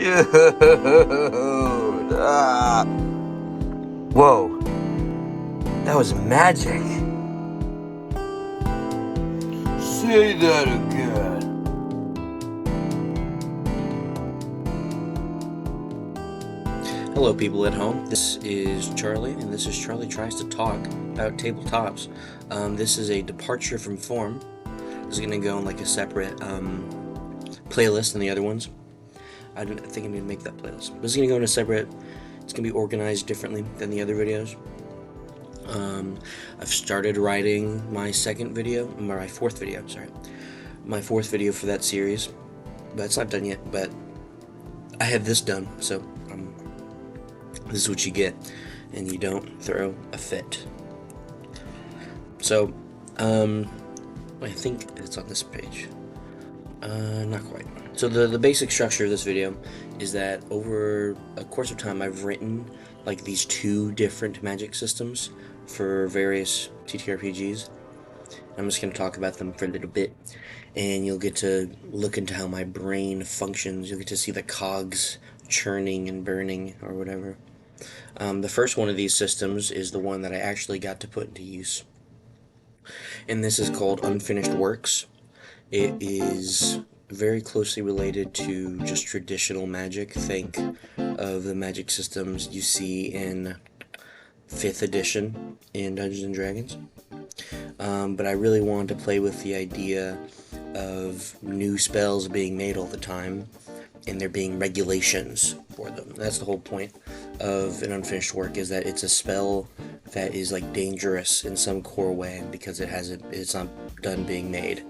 Shoot! Ah. Whoa, that was magic. Say that again. Hello people at home, this is Charlie, and this is Charlie Tries to Talk about Tabletops. This is a departure from form. This is going to go in like a separate playlist than the other ones. I think I'm going to make that playlist. This is going to go in a separate, it's going to be organized differently than the other videos. I've started writing my fourth video for that series, but it's not done yet, but I have this done, so this is what you get, and you don't throw a fit. So, I think it's on this page. Not quite. So the basic structure of this video is that over a course of time I've written like these two different magic systems for various TTRPGs. I'm just going to talk about them for a little bit, and you'll get to look into how my brain functions. You'll get to see the cogs churning and burning or whatever. The first one of these systems is the one that I actually got to put into use, and this is called Unfinished Works. It is very closely related to just traditional magic. Think of the magic systems you see in 5th edition in Dungeons & Dragons. But I really wanted to play with the idea of new spells being made all the time, and there being regulations for them. That's the whole point of an unfinished work, is that it's a spell that is like dangerous in some core way because it's not done being made.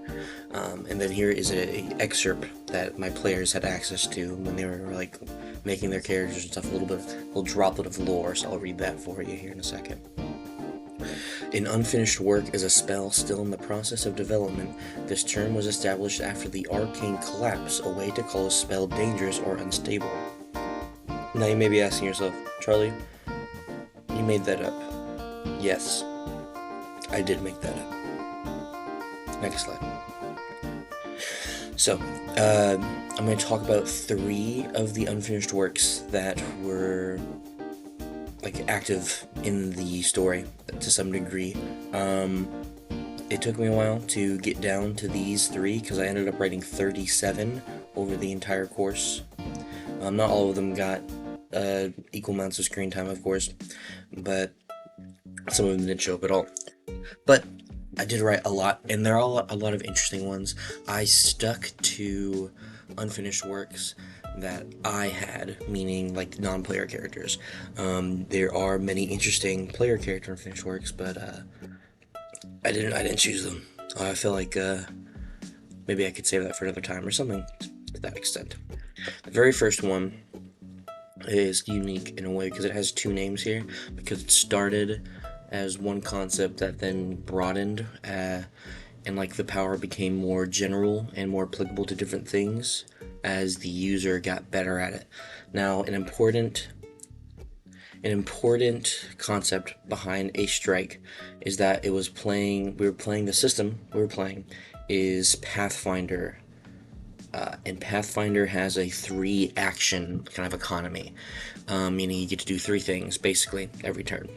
And then here is an excerpt that my players had access to when they were like making their characters and stuff, a little droplet of lore, so I'll read that for you here in a second. An unfinished work is a spell still in the process of development. This term was established after the arcane collapse, a way to call a spell dangerous or unstable. Now you may be asking yourself, Charlie, you made that up. Yes, I did make that up. Next slide. So, I'm going to talk about 3 of the unfinished works that were like active in the story to some degree. It took me a while to get down to these 3 because I ended up writing 37 over the entire course. Not all of them got equal amounts of screen time, of course, but some of them didn't show up at all. But I did write a lot, and there are a lot of interesting ones. I stuck to unfinished works that I had, meaning like non-player characters. There are many interesting player character unfinished works, but I didn't choose them. I feel like maybe I could save that for another time or something to that extent. The very first one is unique in a way because it has 2 names here, because it started as one concept that then broadened, and like the power became more general and more applicable to different things as the user got better at it. Now, an important concept behind Ace Strike is that the system we were playing is Pathfinder, and Pathfinder has a 3 action kind of economy, meaning you get to do 3 things basically every turn.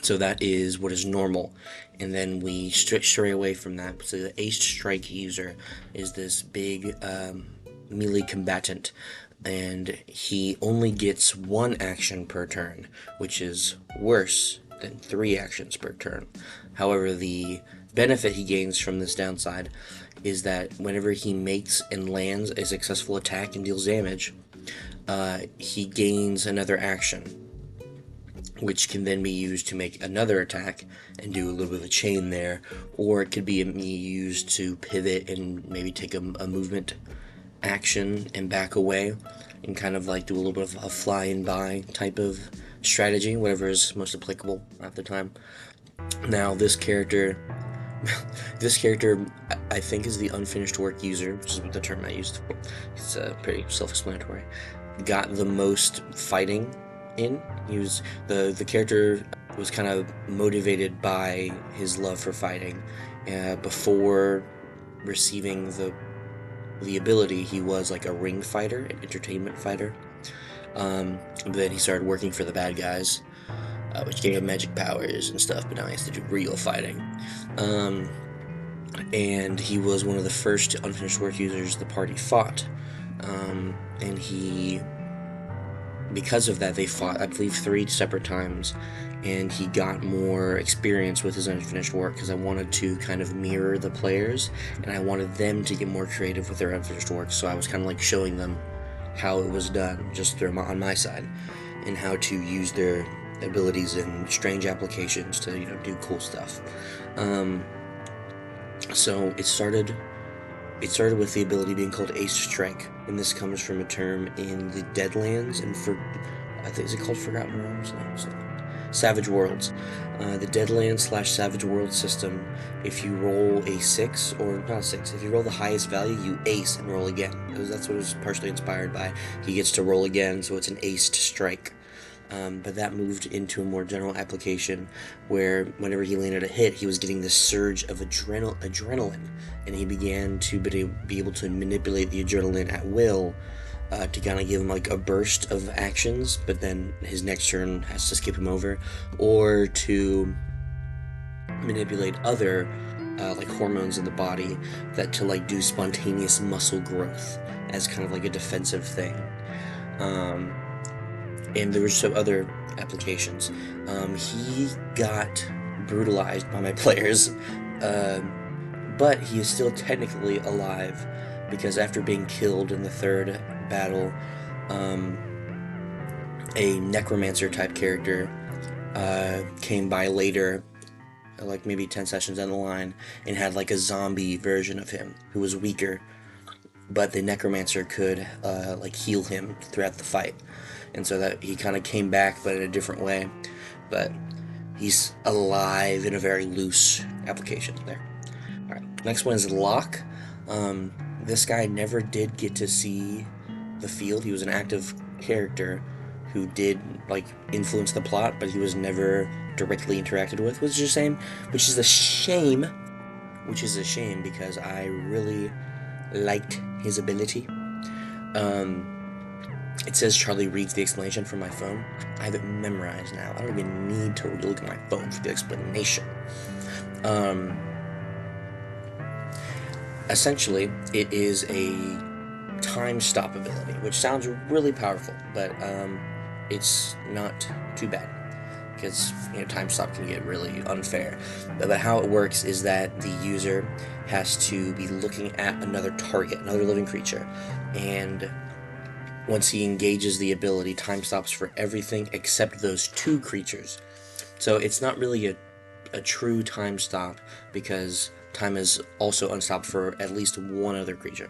So that is what is normal, and then we stray away from that. So the Ace Strike user is this big melee combatant, and he only gets 1 action per turn, which is worse than 3 actions per turn. However, the benefit he gains from this downside is that whenever he makes and lands a successful attack and deals damage, he gains another action, which can then be used to make another attack and do a little bit of a chain there, or it could be used to pivot and maybe take a movement action and back away and kind of like do a little bit of a fly and by type of strategy, whatever is most applicable at the time. Now this character I think is the unfinished work user, which is the term I used. It's pretty self-explanatory. Got the most fighting in. He was the character was kind of motivated by his love for fighting before receiving the ability, he was like a ring fighter, an entertainment fighter. Then he started working for the bad guys, which gave him magic powers and stuff, but now he has to do real fighting. Um, and he was one of the first unfinished work users the party fought. And because of that, they fought, I believe, 3 separate times, and he got more experience with his unfinished work because I wanted to kind of mirror the players, and I wanted them to get more creative with their unfinished work, so I was kind of like showing them how it was done, just on my side, and how to use their abilities in strange applications to, do cool stuff. So it started with the ability being called Ace Strike, and this comes from a term in the Deadlands and I think, is it called Forgotten Realms? No, Savage Worlds. The Deadlands / Savage World system, if you roll a 6, or not a 6, if you roll the highest value, you ace and roll again. That's what it was partially inspired by. He gets to roll again, so it's an ace to strike. But that moved into a more general application where whenever he landed a hit, he was getting this surge of adrenaline, and he began to be able to manipulate the adrenaline at will to kind of give him like a burst of actions, but then his next turn has to skip him over, or to manipulate other like hormones in the body to like do spontaneous muscle growth as kind of like a defensive thing. And there were some other applications. He got brutalized by my players, but he is still technically alive, because after being killed in the 3rd battle, a necromancer type character came by later, like maybe 10 sessions down the line, and had like a zombie version of him who was weaker, but the necromancer could like heal him throughout the fight. And so that he kind of came back, but in a different way. But he's alive in a very loose application there. Alright, next one is Locke. This guy never did get to see the field. He was an active character who did like influence the plot, but he was never directly interacted with, which is a shame because I really liked his ability. It says Charlie reads the explanation from my phone. I have it memorized now. I don't even need to look at my phone for the explanation. Essentially, it is a time stop ability, which sounds really powerful, but it's not too bad, because time stop can get really unfair. But how it works is that the user has to be looking at another target, another living creature, and once he engages the ability, time stops for everything except those 2 creatures. So it's not really a true time stop, because time is also unstopped for at least 1 other creature.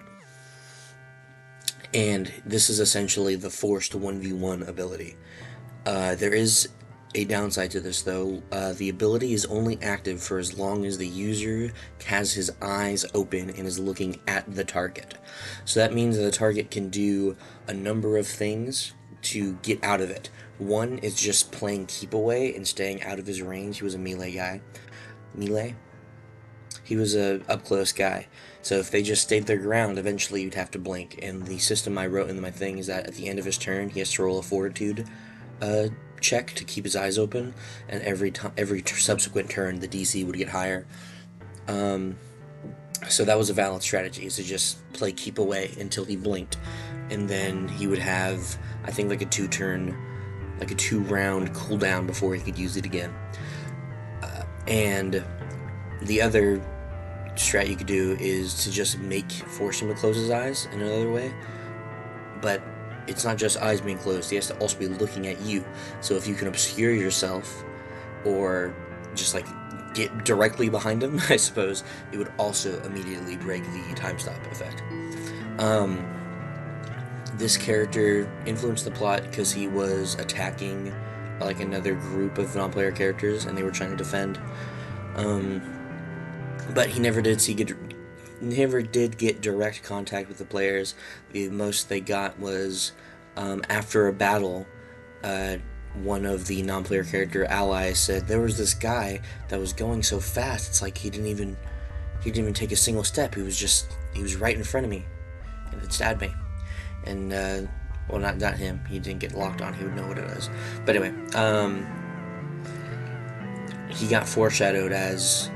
And this is essentially the forced 1v1 ability. There is a downside to this, though. The ability is only active for as long as the user has his eyes open and is looking at the target. So that means that the target can do a number of things to get out of it. One is just playing keep away and staying out of his range. He was a melee guy. Melee? He was a up-close guy. So if they just stayed their ground, eventually you'd have to blink. And the system I wrote in my thing is that at the end of his turn, he has to roll a fortitude check to keep his eyes open, and every subsequent turn the DC would get higher. So that was a valid strategy, is to just play keep away until he blinked, and then he would have, I think, like a 2-round cooldown before he could use it again. And the other strat you could do is to just force him to close his eyes in another way, but it's not just eyes being closed, he has to also be looking at you. So if you can obscure yourself, or just like get directly behind him, I suppose, it would also immediately break the time stop effect. This character influenced the plot because he was attacking like another group of non-player characters, and they were trying to defend. But he never did get direct contact with the players. The most they got was after a battle, one of the non-player character allies said there was this guy that was going so fast, it's like he didn't even take a single step. He was right in front of me. and it stabbed me. And well, not him. He didn't get locked on. He would know what it is. But anyway, he got foreshadowed as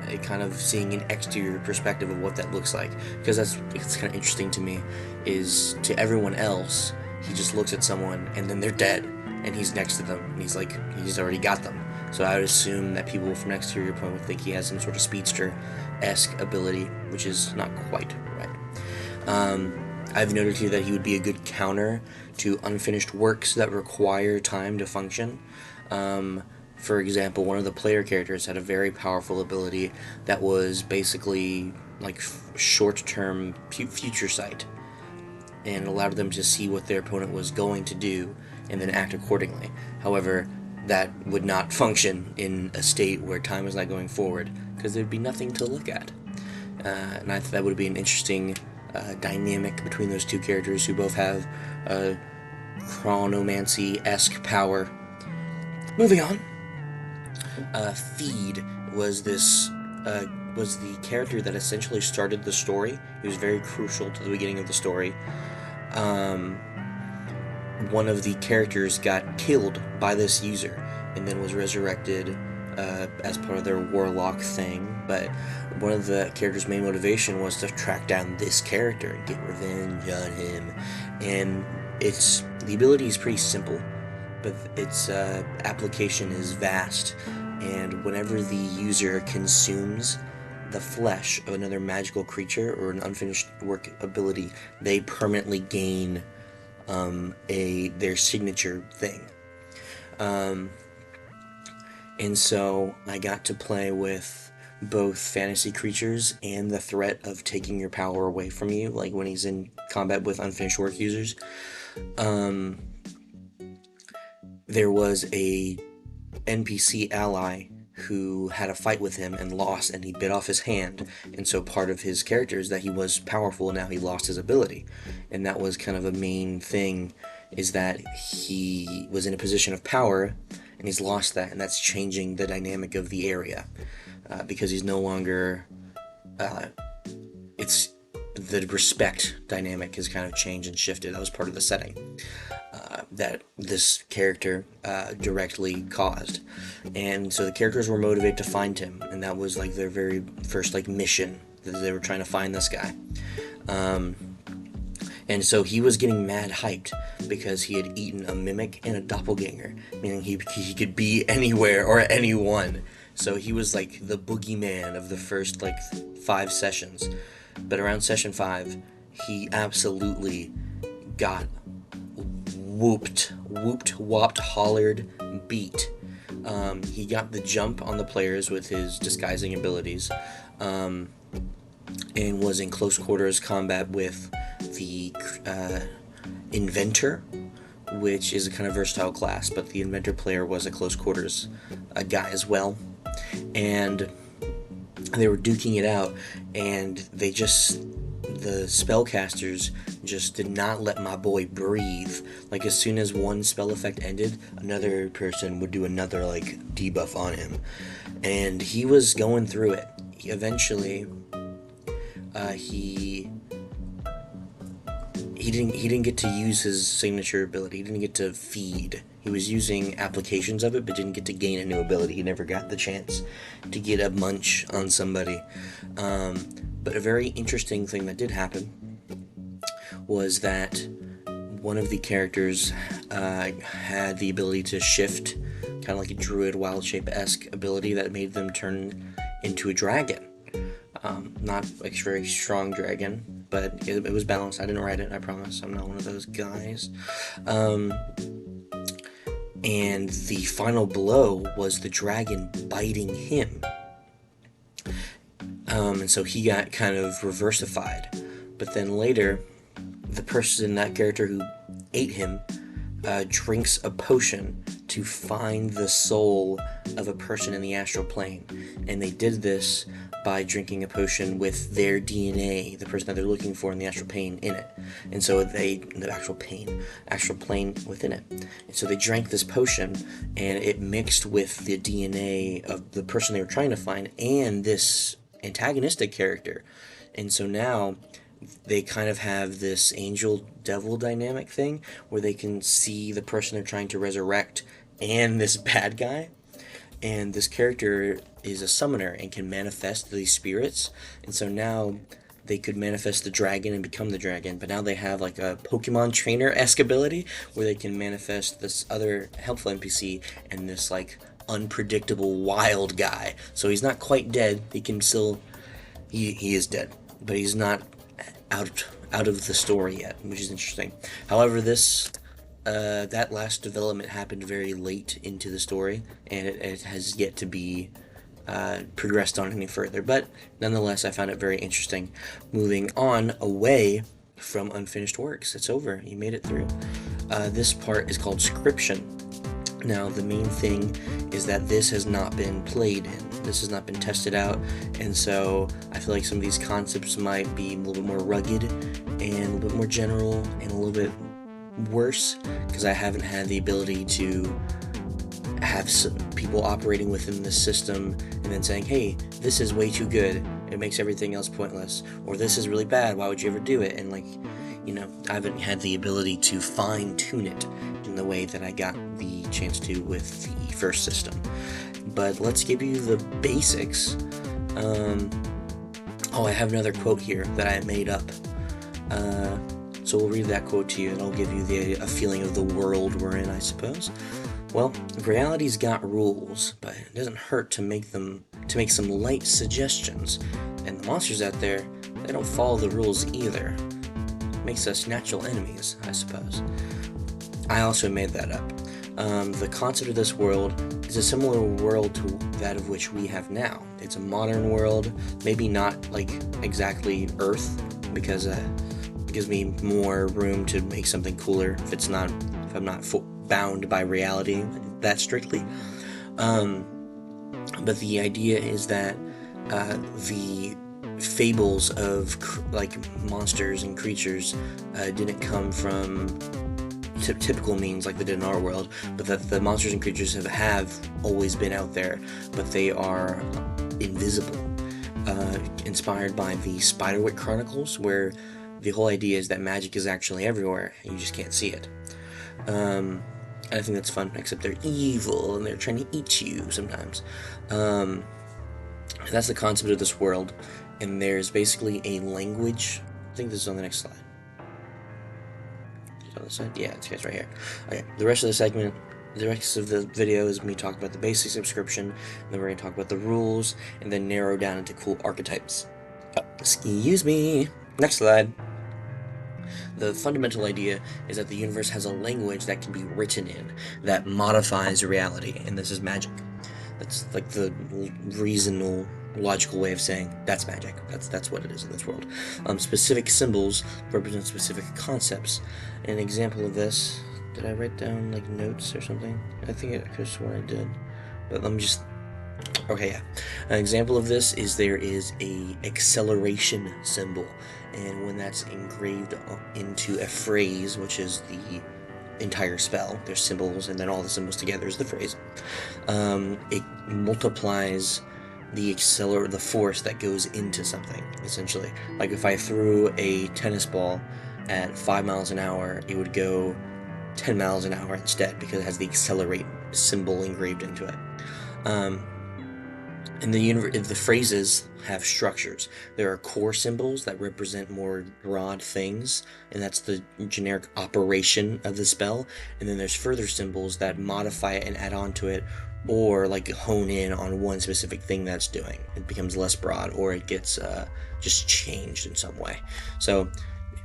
a kind of seeing an exterior perspective of what that looks like, because it's kind of interesting to me. Is to everyone else, he just looks at someone and then they're dead, and he's next to them, and he's like, he's already got them. So I would assume that people from an exterior point would think he has some sort of speedster-esque ability, which is not quite right. I've noted here that he would be a good counter to unfinished works that require time to function. For example, one of the player characters had a very powerful ability that was basically like short-term future sight, and allowed them to see what their opponent was going to do and then act accordingly. However, that would not function in a state where time is not going forward, because there'd be nothing to look at. And I thought that would be an interesting dynamic between those two characters, who both have chronomancy-esque power. Moving on. Feed was the character that essentially started the story. He was very crucial to the beginning of the story. One of the characters got killed by this user and then was resurrected as part of their warlock thing, but one of the character's main motivation was to track down this character and get revenge on him. And the ability is pretty simple, but its application is vast, and whenever the user consumes the flesh of another magical creature or an unfinished work ability, they permanently gain their signature thing. And so I got to play with both fantasy creatures and the threat of taking your power away from you, like when he's in combat with unfinished work users. There was a NPC ally who had a fight with him and lost, and he bit off his hand, and so part of his character is that he was powerful and now he lost his ability, and that was kind of a main thing, is that he was in a position of power and he's lost that, and that's changing the dynamic of the area, because he's no longer the respect dynamic has kind of changed and shifted. That was part of the setting that this character directly caused, and so the characters were motivated to find him, and that was like their very first mission, that they were trying to find this guy. And so he was getting mad hyped because he had eaten a mimic and a doppelganger, meaning he could be anywhere or anyone. So he was like the boogeyman of the first 5 sessions. But around session 5, he absolutely got whooped, whopped, hollered, beat. He got the jump on the players with his disguising abilities, and was in close quarters combat with the Inventor, which is a kind of versatile class, but the Inventor player was a close quarters guy as well. And they were duking it out, and the spellcasters just did not let my boy breathe. Like, as soon as one spell effect ended, another person would do another debuff on him, and he was going through it. Eventually he didn't get to use his signature ability. He didn't get to feed. He was using applications of it, but didn't get to gain a new ability. He never got the chance to get a munch on somebody. But a very interesting thing that did happen was that one of the characters had the ability to shift, kind of like a druid wild shape-esque ability that made them turn into a dragon. Not a very strong dragon, but it was balanced. I didn't write it, I promise. I'm not one of those guys. And the final blow was the dragon biting him. And so he got kind of reversified. But then later, the person, that character who ate him, drinks a potion to find the soul of a person in the astral plane. And they did this by drinking a potion with their DNA, the person that they're looking for in the astral plane, in it. And so the astral plane within it. And so they drank this potion, and it mixed with the DNA of the person they were trying to find and this antagonistic character. And so now they kind of have this angel-devil dynamic thing where they can see the person they're trying to resurrect and this bad guy. And this character is a summoner and can manifest these spirits. And so now they could manifest the dragon and become the dragon. But now they have like a Pokemon trainer-esque ability where they can manifest this other helpful NPC and this like unpredictable wild guy. So he's not quite dead. He can still... He is dead. But he's not out of the story yet, which is interesting. However, this that last development happened very late into the story, and it has yet to be progressed on any further. But nonetheless, I found it very interesting. Moving on away from unfinished works, it's over. You made it through. This part is called scription. Now, the main thing is that this has not been played in. This has not been tested out, and so I feel like some of these concepts might be a little bit more rugged and a little bit more general and a little bit worse because I haven't had the ability to have people operating within this system and then saying, hey, this is way too good, it makes everything else pointless, or this is really bad, why would you ever do it? And like, you know, I haven't had the ability to fine-tune it in the way that I got the chance to with the first system. But let's give you the basics. I have another quote here that I made up. So we'll read that quote to you, and I'll give you a feeling of the world we're in, I suppose. Well, reality's got rules, but it doesn't hurt to make some light suggestions. And the monsters out there, they don't follow the rules either. Makes us natural enemies, I suppose. I also made that up. The concept of this world is a similar world to that of which we have now. It's a modern world, maybe not like exactly Earth, because it gives me more room to make something cooler if I'm not bound by reality that strictly. But the idea is that the fables of like monsters and creatures didn't come from typical means like they did in our world, but that the monsters and creatures have always been out there, but they are invisible. Inspired by the Spiderwick Chronicles, where the whole idea is that magic is actually everywhere, and you just can't see it. And I think that's fun, except they're evil, and they're trying to eat you sometimes. That's the concept of this world, and there's basically a language. I think this is on the next slide. On the side? Yeah, it's right here. Okay, the rest of the video is me talking about the basics of scription, and then we're going to talk about the rules, and then narrow down into cool archetypes. Excuse me. Next slide. The fundamental idea is that the universe has a language that can be written in, that modifies reality, and this is magic. That's like the reasonable, logical way of saying that's magic. That's what it is in this world. Specific symbols represent specific concepts. An example of this, did I write down like notes or something? I think I could have sworn I did, but let me just... Okay, yeah. An example of this is there is a acceleration symbol, and when that's engraved into a phrase, which is the entire spell, there's symbols, and then all the symbols together is the phrase. It multiplies the force that goes into something, essentially. Like if I threw a tennis ball at 5 miles an hour, it would go 10 miles an hour instead, because it has the accelerate symbol engraved into it. And the phrases have structures. There are core symbols that represent more broad things, and that's the generic operation of the spell. And then there's further symbols that modify it and add on to it, or like hone in on one specific thing that's doing. It becomes less broad, or it gets just changed in some way. So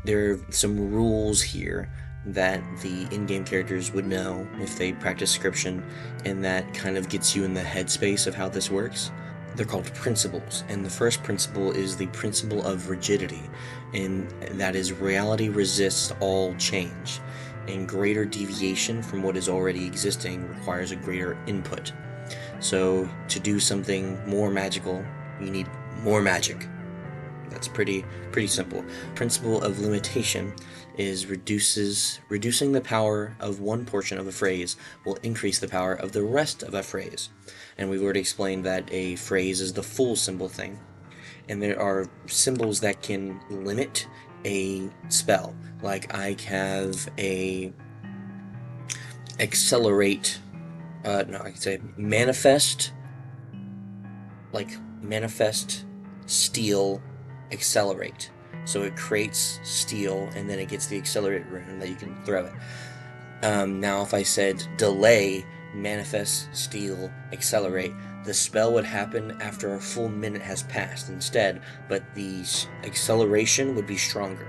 there are some rules here that the in-game characters would know if they practice scription, and that kind of gets you in the headspace of how this works. They're called principles, and the first principle is the principle of rigidity, and that is reality resists all change, and greater deviation from what is already existing requires a greater input. So to do something more magical, you need more magic. That's pretty simple. Principle of limitation is reducing the power of one portion of a phrase will increase the power of the rest of a phrase. And we've already explained that a phrase is the full symbol thing. And there are symbols that can limit a spell. Like I have a accelerate, no, I could say manifest, like manifest, steal, accelerate. So it creates steal, and then it gets the accelerate rune that you can throw it. Now, if I said delay, manifest, steal, accelerate, the spell would happen after a full minute has passed instead, but the acceleration would be stronger,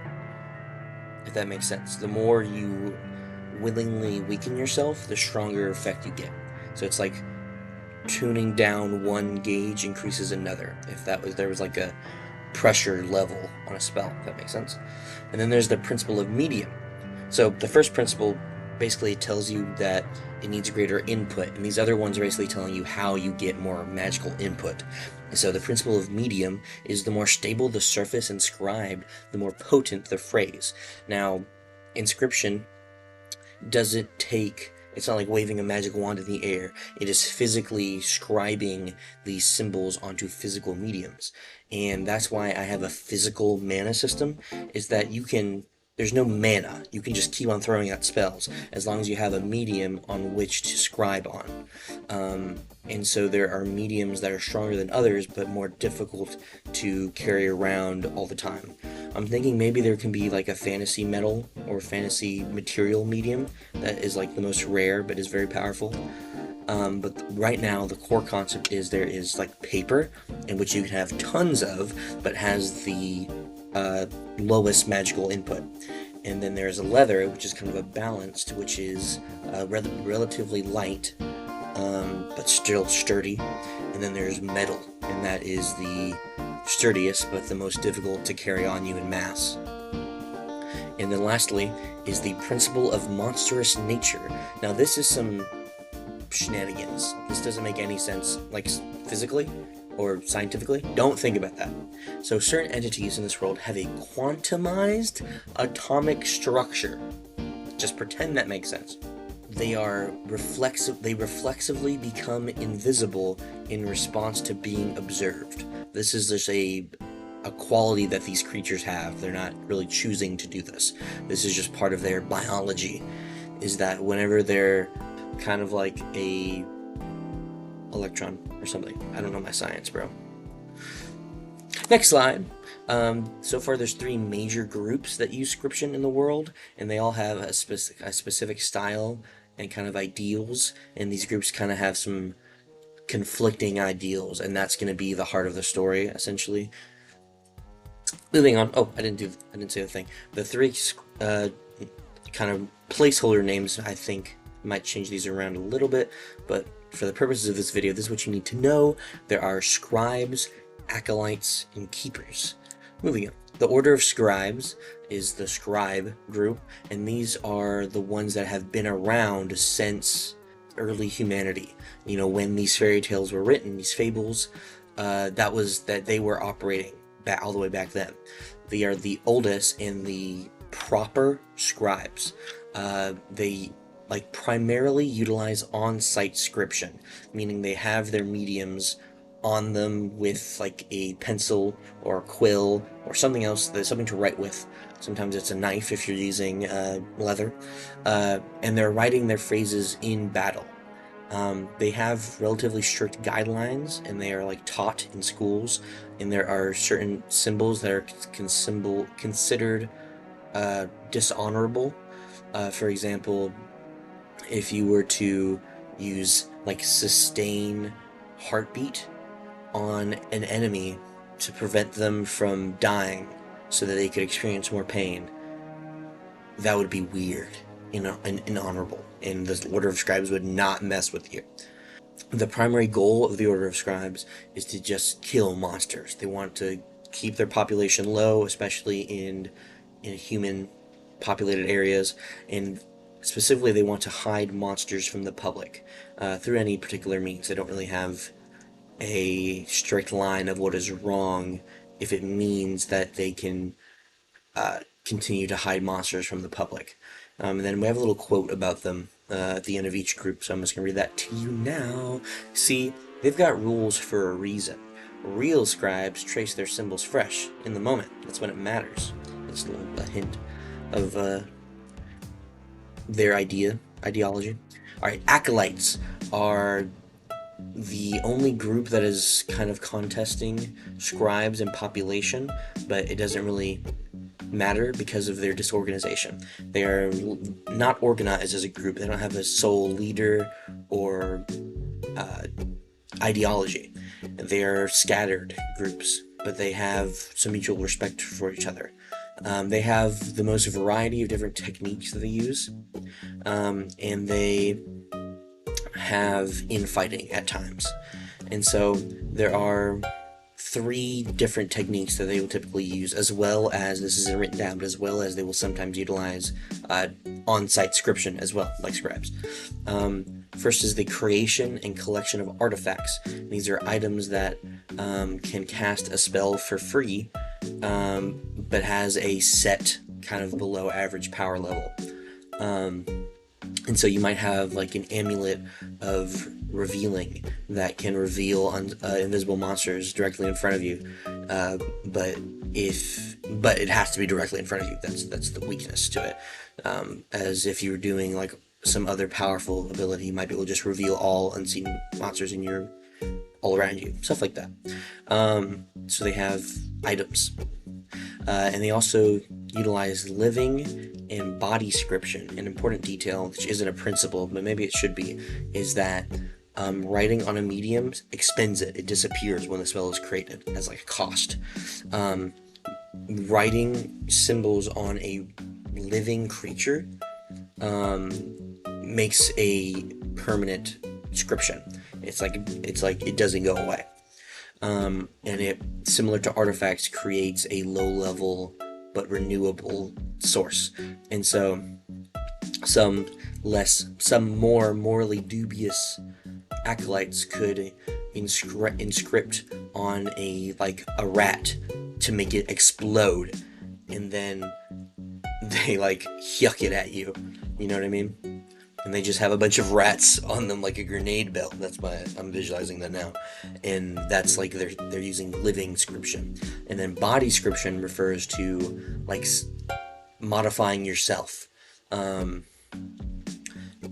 if that makes sense. The more you willingly weaken yourself, the stronger effect you get. So it's like tuning down one gauge increases another. If there was like a pressure level on a spell, if that makes sense. And then there's the principle of medium. So the first principle basically tells you that it needs greater input, and these other ones are basically telling you how you get more magical input. And so the principle of medium is the more stable the surface inscribed, the more potent the phrase. Now, inscription doesn't take, it's not like waving a magic wand in the air. It is physically scribing these symbols onto physical mediums. And that's why I have a physical mana system, is that there's no mana. You can just keep on throwing out spells as long as you have a medium on which to scribe on. And so there are mediums that are stronger than others, but more difficult to carry around all the time. I'm thinking maybe there can be like a fantasy metal or fantasy material medium that is like the most rare but is very powerful. But right now the core concept is there is like paper, in which you can have tons of, but has the lowest magical input. And then there's a leather, which is kind of a balanced, which is relatively light, but still sturdy. And then there's metal, and that is the sturdiest but the most difficult to carry on you in mass. And then lastly is the principle of monstrous nature. Now this is some shenanigans. This doesn't make any sense, like physically or scientifically. Don't think about that. So certain entities in this world have a quantumized atomic structure. Just pretend that makes sense. They reflexively become invisible in response to being observed. This is just a quality that these creatures have. They're not really choosing to do this. This is just part of their biology, is that whenever they're kind of like a electron or something. I don't know my science, bro. Next slide. So far there's 3 major groups that use scription in the world, and they all have a specific style and kind of ideals, and these groups kind of have some conflicting ideals, and that's going to be the heart of the story, essentially. Moving on. Oh, I didn't say the thing. The 3 kind of placeholder names, I think, might change these around a little bit, but for the purposes of this video, this is what you need to know. There are scribes, acolytes, and keepers. Moving on. The order of scribes is the scribe group, and these are the ones that have been around since early humanity. You know, when these fairy tales were written, these fables, that they were operating back all the way back then. They are the oldest and the proper scribes. They primarily utilize on-site scription, meaning they have their mediums on them with like a pencil or a quill or something else, that's something to write with. Sometimes it's a knife if you're using leather, and they're writing their phrases in battle. They have relatively strict guidelines, and they are like taught in schools, and there are certain symbols that are considered dishonorable. For example, if you were to use like sustain heartbeat on an enemy to prevent them from dying so that they could experience more pain, that would be weird and inhonorable, and the Order of Scribes would not mess with you. The primary goal of the Order of Scribes is to just kill monsters. They want to keep their population low, especially in human populated areas, and specifically they want to hide monsters from the public through any particular means. They don't really have a strict line of what is wrong if it means that they can continue to hide monsters from the public. And then we have a little quote about them at the end of each group, so I'm just going to read that to you now. See, they've got rules for a reason. Real scribes trace their symbols fresh, in the moment. That's when it matters. That's a hint of their ideology. All right, acolytes are the only group that is kind of contesting scribes and population, but it doesn't really matter because of their disorganization. They are not organized as a group. They don't have a sole leader or ideology. They are scattered groups, but they have some mutual respect for each other. They have the most variety of different techniques that they use, and they have infighting at times. And so there are 3 different techniques that they will typically use, as well as, this isn't written down, but as well as they will sometimes utilize on-site scription as well, like scribes. First is the creation and collection of artifacts. These are items that can cast a spell for free, but has a set kind of below average power level. And so you might have like an amulet of revealing that can reveal invisible monsters directly in front of you, but it has to be directly in front of you. That's the weakness to it. As if you were doing like some other powerful ability, you might be able to just reveal all unseen monsters all around you, stuff like that. So they have items, and they also utilize living and body scription. An important detail, which isn't a principle, but maybe it should be, is that writing on a medium expends it. It disappears when the spell is created as like a cost. Writing symbols on a living creature makes a permanent scription. It's like it doesn't go away. And it, similar to artifacts, creates a low-level but renewable source. And so some more morally dubious acolytes could inscript on a rat to make it explode, and then they yuck it at you. You know what I mean? And they just have a bunch of rats on them like a grenade belt. That's why I'm visualizing that now. And that's like they're using living scription. And then body scription refers to modifying yourself. And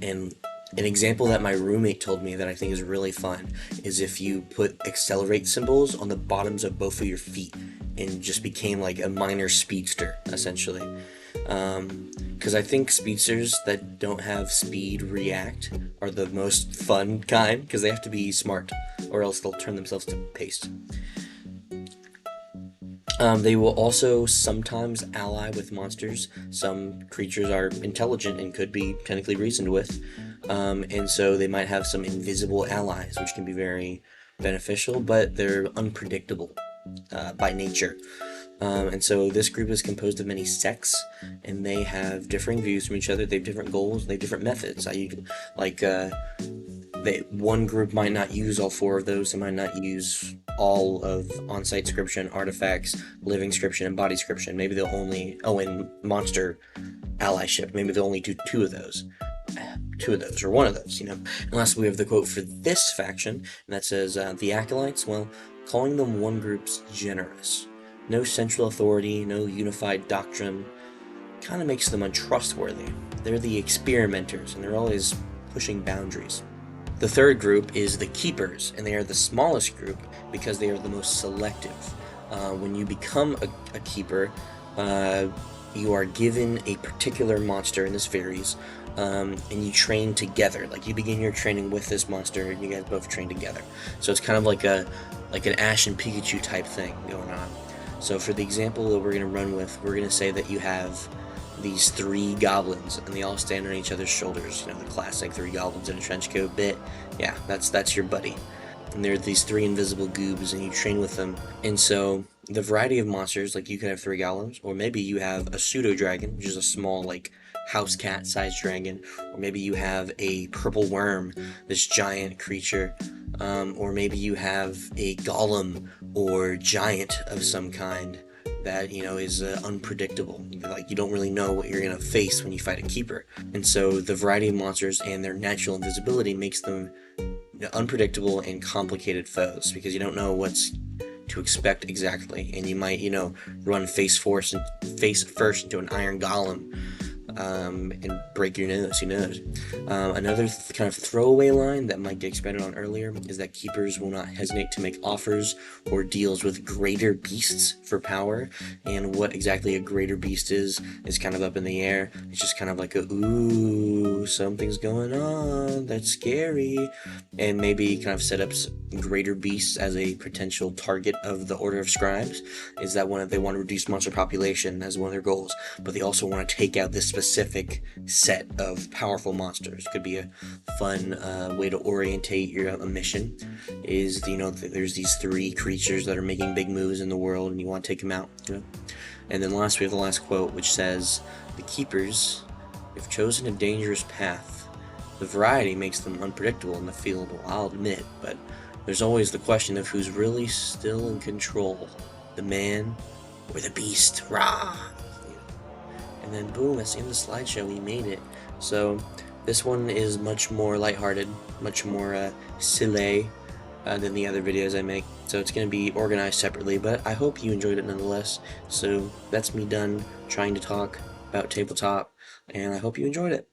an example that my roommate told me that I think is really fun is if you put accelerate symbols on the bottoms of both of your feet and just became like a minor speedster, essentially. Because I think speedsters that don't have speed react are the most fun kind, because they have to be smart, or else they'll turn themselves to paste. They will also sometimes ally with monsters. Some creatures are intelligent and could be technically reasoned with, and so they might have some invisible allies, which can be very beneficial, but they're unpredictable by nature. And so this group is composed of many sects, and they have differing views from each other. They have different goals. They have different methods. One group might not use all 4 of those. They might not use all of on-site scription, artifacts, living scription, and body scription. Maybe they'll only and monster allyship. Maybe they'll only do 2 of those. 2 of those, or 1 of those, And lastly, we have the quote for this faction, and that says, the acolytes, well, calling them one group's generous. No central authority, no unified doctrine, kind of makes them untrustworthy. They're the experimenters, and they're always pushing boundaries. The 3rd group is the keepers, and they are the smallest group because they are the most selective. When you become a keeper, you are given a particular monster, and this varies, and you train together. You begin your training with this monster, and you guys both train together. So it's kind of like an Ash and Pikachu type thing going on. So for the example that we're going to run with, we're going to say that you have these 3 goblins, and they all stand on each other's shoulders. The classic 3 goblins in a trench coat bit. Yeah, that's your buddy. And they're these 3 invisible goobs, and you train with them. And so the variety of monsters, you could have 3 goblins, or maybe you have a pseudo-dragon, which is a small, house cat-sized dragon, or maybe you have a purple worm, this giant creature, or maybe you have a golem or giant of some kind that is unpredictable. You don't really know what you're gonna face when you fight a keeper. And so the variety of monsters and their natural invisibility makes them unpredictable and complicated foes, because you don't know what's to expect exactly, and you might, run face first into an iron golem, and break your nose. Who knows? Another kind of throwaway line that might get expanded on earlier is that keepers will not hesitate to make offers or deals with greater beasts for power. And what exactly a greater beast is kind of up in the air. It's just kind of like ooh, something's going on, that's scary, and maybe kind of set up greater beasts as a potential target of the Order of Scribes. Is that they want to reduce monster population as one of their goals, but they also want to take out this specific set of powerful monsters. Could be a fun way to orientate your mission. Is there's these 3 creatures that are making big moves in the world, and you want to take them out. And then last, we have the last quote, which says, "The keepers have chosen a dangerous path. The variety makes them unpredictable in the field, I'll admit, but there's always the question of who's really still in control, the man or the beast. Rah!" And then boom, that's the end of the slideshow. We made it. So this one is much more lighthearted, much more silly than the other videos I make. So it's going to be organized separately, but I hope you enjoyed it nonetheless. So that's me done trying to talk about Tabletop, and I hope you enjoyed it.